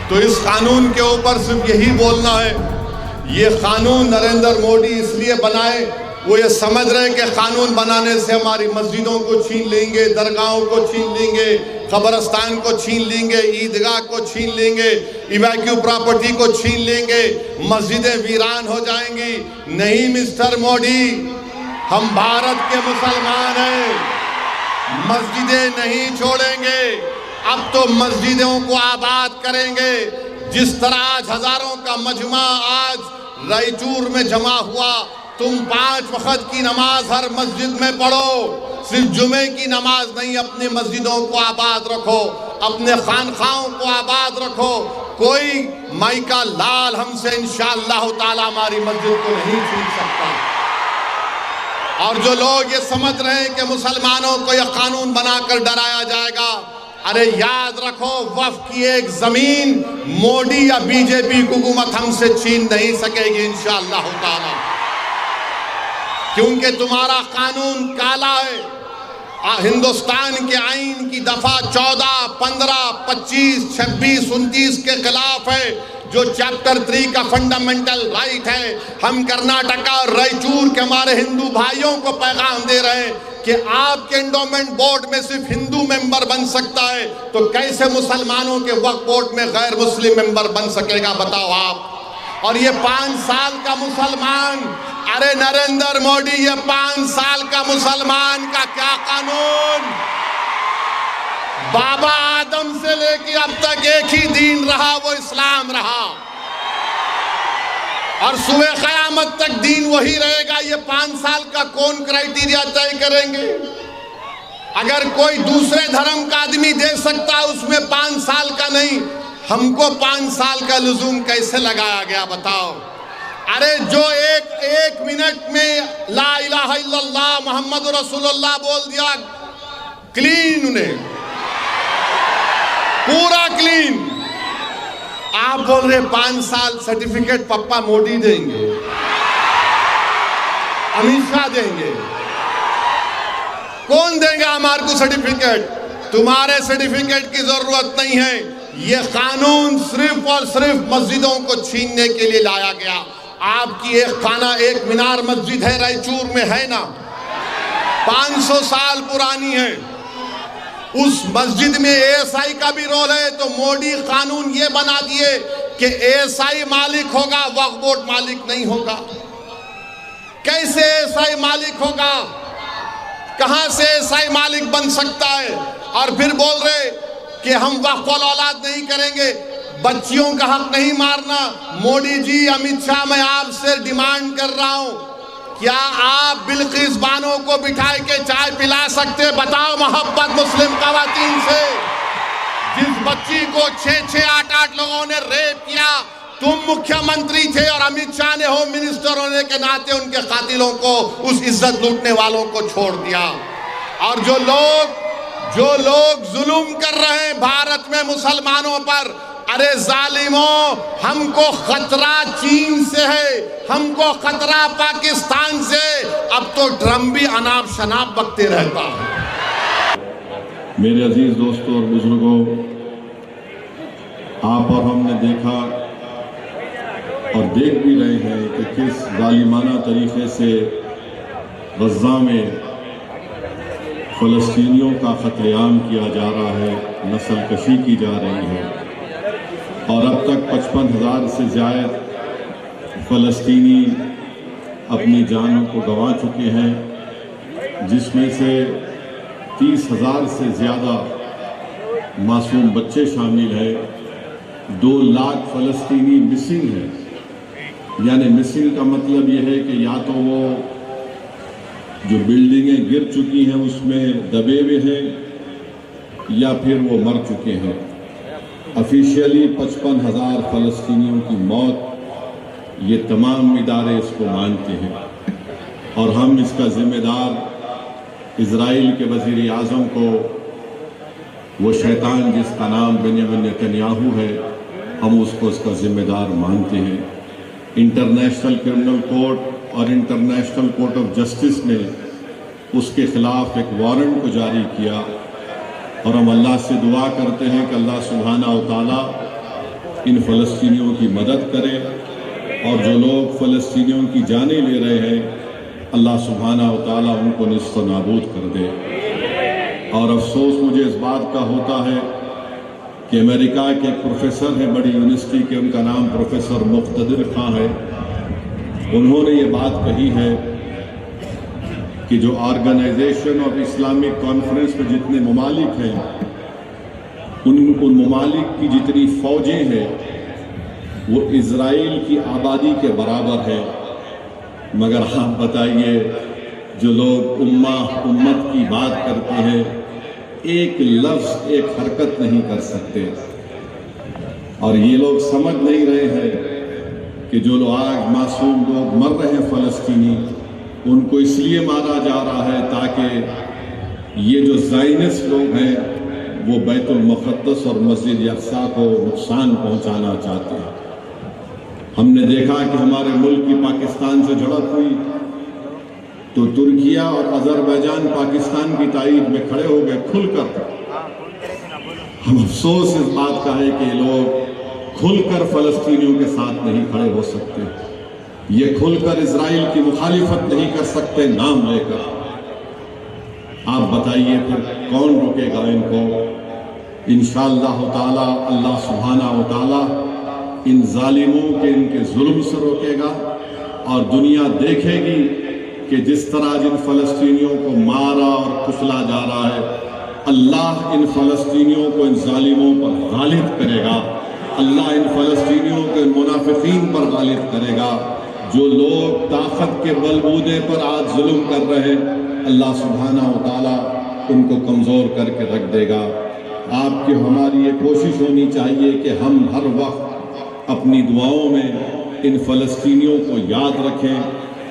تو اس قانون کے اوپر صرف یہی بولنا ہے، یہ قانون نریندر مودی اس لیے بنائے، وہ یہ سمجھ رہے کہ قانون بنانے سے ہماری مسجدوں کو چھین لیں گے، درگاہوں کو چھین لیں گے، قبرستان کو چھین لیں گے، عیدگاہ کو چھین لیں گے، ایویکیو پراپرٹی کو چھین لیں گے، مسجدیں ویران ہو جائیں گی۔ نہیں مسٹر مودی، ہم بھارت کے مسلمان ہیں، مسجدیں نہیں چھوڑیں گے، اب تو مسجدوں کو آباد کریں گے۔ جس طرح آج ہزاروں کا مجمع آج رائچور میں جمع ہوا، تم 5 وقت کی نماز ہر مسجد میں پڑھو، صرف جمعے کی نماز نہیں، اپنی مسجدوں کو آباد رکھو، اپنے خانخاہوں کو آباد رکھو۔ کوئی مائی کا لال ہم سے انشاءاللہ تعالی ہماری مسجد کو نہیں چھین سکتا۔ اور جو لوگ یہ سمجھ رہے ہیں کہ مسلمانوں کو یہ قانون بنا کر ڈرایا جائے گا، ارے یاد رکھو، وقف کی ایک زمین مودی یا بی جے پی حکومت ہم سے چھین نہیں سکے گی انشاءاللہ تعالی، کیونکہ تمہارا قانون کالا ہے۔ ہندوستان کے آئین کی دفعہ 14، 15، 25، 26، 29 کے خلاف ہے، جو چیپٹر 3 کا فنڈامنٹل رائٹ ہے۔ ہم کرناٹکا اور رائچور کے ہمارے ہندو بھائیوں کو پیغام دے رہے ہیں کہ آپ کے انڈومنٹ بورڈ میں صرف ہندو ممبر بن سکتا ہے، تو کیسے مسلمانوں کے وقف بورڈ میں غیر مسلم ممبر بن سکے گا، بتاؤ آپ۔ اور یہ 5 سال کا مسلمان، ارے نریندر مودی، یہ 5 سال کا مسلمان کا کیا قانون؟ بابا آدم سے لے کے اب تک ایک ہی دین رہا، وہ اسلام رہا، اور صبح قیامت تک دین وہی رہے گا۔ یہ 5 سال کا کون کرائیٹیریا طے کریں گے؟ اگر کوئی دوسرے دھرم کا آدمی دے سکتا ہے، اس میں 5 سال کا نہیں، ہم کو 5 سال کا لزوم کیسے لگایا گیا، بتاؤ؟ ارے جو ایک منٹ میں لا الہ الا اللہ محمد رسول اللہ بول دیا، کلین انہیں، پورا کلین۔ آپ بول رہے 5 سال سرٹیفکیٹ پپا مودی دیں گے، امت شاہ دیں گے، کون دیں گا ہمارے کو سرٹیفکیٹ؟ تمہارے سرٹیفکیٹ کی ضرورت نہیں ہے۔ یہ قانون صرف اور صرف مسجدوں کو چھیننے کے لیے لایا گیا۔ آپ کی ایک مینار مسجد ہے رائچور میں، ہے نا، 500 سال پرانی ہے، اس مسجد میں اے ایس آئی کا بھی رول ہے۔ تو مودی قانون یہ بنا دیے کہ اے ایس آئی مالک ہوگا، وقف بورڈ مالک نہیں ہوگا۔ کیسے اے ایس آئی مالک ہوگا؟ کہاں سے اے ایس آئی مالک بن سکتا ہے؟ اور پھر بول رہے کہ ہم وقف اولاد نہیں کریں گے، بچیوں کا حق نہیں مارنا۔ مودی جی، امت شاہ، میں آپ سے ڈیمانڈ کر رہا ہوں، کیا آپ بلقیس بانو کو بٹھائے کے چائے پلا سکتے؟ بتاؤ محبت مسلم خواتین سے، جس بچی کو 6، 8 لوگوں نے ریپ کیا، تم مکھیہ منتری تھے اور امت شاہ نے ہوم منسٹر ہونے کے ناطے ان کے قاتلوں کو، اس عزت لوٹنے والوں کو چھوڑ دیا۔ اور جو لوگ ظلم کر رہے ہیں بھارت میں مسلمانوں پر، ارے ظالموں، ہم کو خطرہ چین سے ہے، ہم کو خطرہ پاکستان سے، اب تو ڈرم بھی اناپ شناپ بکتے رہتا ہے۔ میرے عزیز دوستوں اور بزرگوں، آپ اور ہم نے دیکھا اور دیکھ بھی رہے ہیں کہ کس ظالمانہ طریقے سے غزہ میں فلسطینیوں کا قتل عام کیا جا رہا ہے، نسل کشی کی جا رہی ہے، اور اب تک 55,000 سے زائد فلسطینی اپنی جانوں کو گنوا چکے ہیں، جس میں سے 30,000 سے زیادہ معصوم بچے شامل ہیں۔ 2 لاکھ فلسطینی مسنگ ہیں، یعنی مسنگ کا مطلب یہ ہے کہ یا تو وہ جو بلڈنگیں گر چکی ہیں اس میں دبے ہوئے ہیں، یا پھر وہ مر چکے ہیں۔ آفیشیلی 55,000 فلسطینیوں کی موت، یہ تمام ادارے اس کو مانتے ہیں، اور ہم اس کا ذمہ دار اسرائیل کے وزیر اعظم کو، وہ شیطان جس کا نام بنیامین نتنیاہو ہے، ہم اس کو اس کا ذمہ دار مانتے ہیں۔ انٹرنیشنل کرمنل کورٹ اور انٹرنیشنل کورٹ آف جسٹس نے اس کے خلاف ایک وارنٹ کو جاری کیا، اور ہم اللہ سے دعا کرتے ہیں کہ اللہ سبحانہ و تعالیٰ ان فلسطینیوں کی مدد کرے، اور جو لوگ فلسطینیوں کی جانیں لے رہے ہیں اللہ سبحانہ و تعالیٰ ان کو نصف و نابود کر دے۔ اور افسوس مجھے اس بات کا ہوتا ہے کہ امریکہ کے ایک پروفیسر ہیں بڑی یونیورسٹی کے، ان کا نام پروفیسر مقتدر خان ہے، انہوں نے یہ بات کہی ہے کہ جو آرگنائزیشن اور اسلامک کانفرنس میں جتنے ممالک ہیں ان ممالک کی جتنی فوجیں ہیں وہ اسرائیل کی آبادی کے برابر ہے، مگر آپ بتائیے جو لوگ امت کی بات کرتے ہیں ایک لفظ ایک حرکت نہیں کر سکتے، اور یہ لوگ سمجھ نہیں رہے ہیں کہ جو لوگ آج معصوم لوگ مر رہے ہیں فلسطینی، ان کو اس لیے مارا جا رہا ہے تاکہ یہ جو زائنسٹ لوگ ہیں وہ بیت المقدس اور مسجد اقصیٰ کو نقصان پہنچانا چاہتے ہیں۔ ہم نے دیکھا کہ ہمارے ملک کی پاکستان سے جھڑپ ہوئی تو ترکیہ اور آذربائیجان پاکستان کی تائید میں کھڑے ہو گئے کھل کر۔ ہم افسوس اس بات کا ہے کہ یہ لوگ کھل کر فلسطینیوں کے ساتھ نہیں کھڑے ہو سکتے، یہ کھل کر اسرائیل کی مخالفت نہیں کر سکتے نام لے کر۔ آپ بتائیے پھر کون روکے گا ان کو؟ انشاءاللہ تعالی اللہ سبحانہ و تعالی ان ظالموں کے ان کے ظلم سے روکے گا، اور دنیا دیکھے گی کہ جس طرح جن فلسطینیوں کو مارا اور کچلا جا رہا ہے اللہ ان فلسطینیوں کو ان ظالموں پر غالب کرے گا، اللہ ان فلسطینیوں کے منافقین پر غالب کرے گا۔ جو لوگ طاقت کے بلبوتے پر آج ظلم کر رہے ہیں اللہ سبحانہ و تعالیٰ ان کو کمزور کر کے رکھ دے گا۔ آپ کی ہماری یہ کوشش ہونی چاہیے کہ ہم ہر وقت اپنی دعاؤں میں ان فلسطینیوں کو یاد رکھیں،